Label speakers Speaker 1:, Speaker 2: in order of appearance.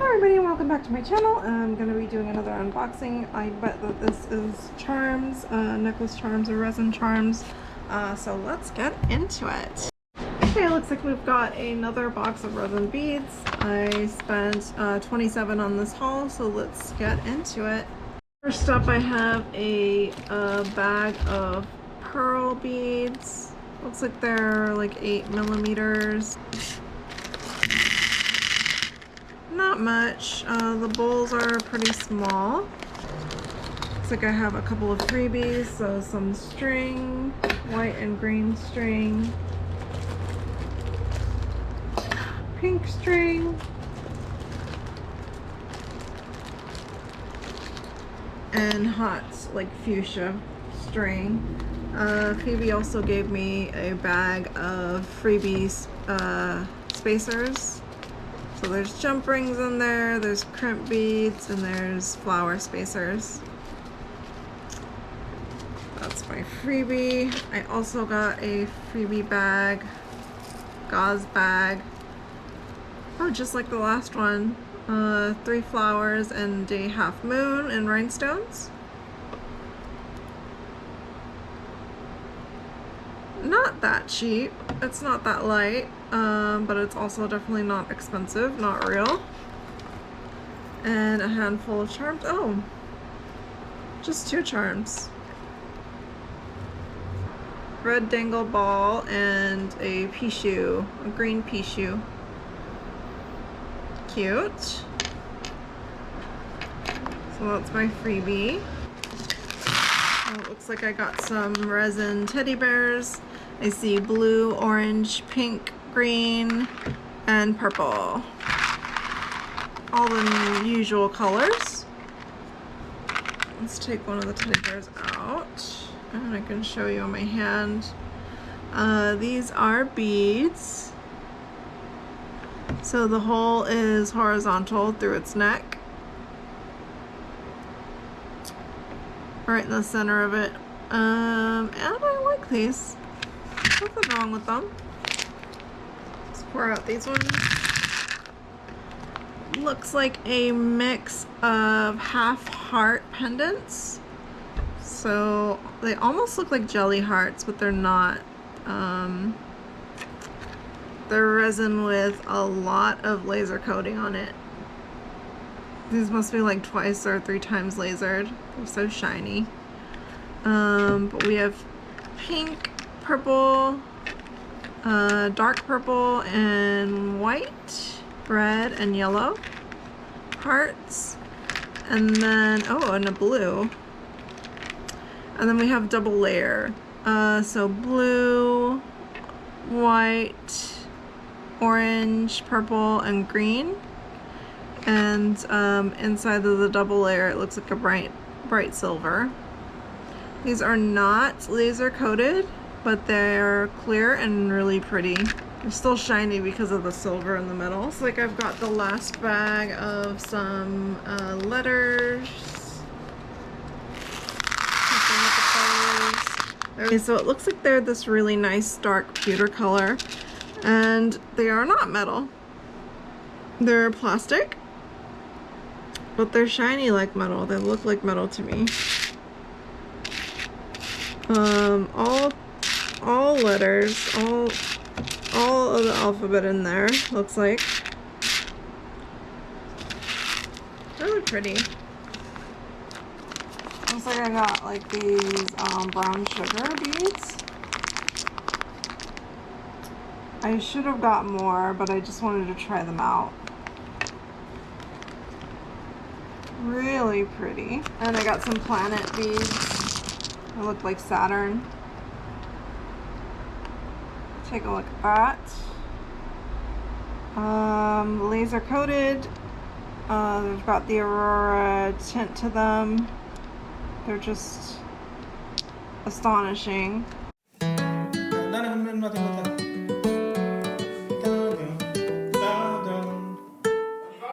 Speaker 1: Hi everybody and welcome back to my channel. I'm going to be doing another unboxing. I bet that this is charms, necklace charms or resin charms. So let's get into it. Okay, it looks like we've got another box of resin beads. I spent $27 on this haul, so let's get into it. First up I have a bag of pearl beads. Looks like they're like 8 millimeters. Not much. The bowls are pretty small. Looks like I have a couple of freebies, so some string, white and green string, pink string, and hot like fuchsia string. Phoebe also gave me a bag of freebies spacers. So there's jump rings in there, there's crimp beads, and there's flower spacers. That's my freebie. I also got a freebie bag, gauze bag. Oh, just like the last one. 3 flowers and a half moon in rhinestones. Not that cheap. It's not that light, but it's also definitely not expensive, not real. And a handful of charms. Oh, just 2 charms. Red dangle ball and a pea shoe, a green pea shoe. Cute. So that's my freebie. It looks like I got some resin teddy bears. I see blue, orange, pink, green, and purple. All the usual colors. Let's take one of the teddy bears out, and I can show you on my hand. These are beads. So the hole is horizontal through its neck. Right in the center of it. And I like these. Nothing wrong with them. Let's pour out these ones. Looks like a mix of half heart pendants. So they almost look like jelly hearts, but they're not. They're resin with a lot of laser coating on it. These must be like 2 or 3 times lasered. They're so shiny. But we have pink, purple, dark purple, and white, red, and yellow hearts. And then, oh, and a blue. And then we have double layer. So blue, white, orange, purple, and green. And inside of the double layer it looks like a bright silver. These are not laser coated, but they're clear and really pretty. They're still shiny because of the silver in the middle. So like I've got the last bag of some letters. Okay, so it looks like they're this really nice dark pewter color, and they are not metal. They're plastic, but they're shiny like metal. They look like metal to me. All letters, all of the alphabet in there, looks like. Really pretty. Looks like I got like these brown sugar beads. I should have got more, but I just wanted to try them out. Really pretty. And I got some planet beads. They look like Saturn. Take a look at that. Laser coated. They've got the Aurora tint to them. They're just astonishing.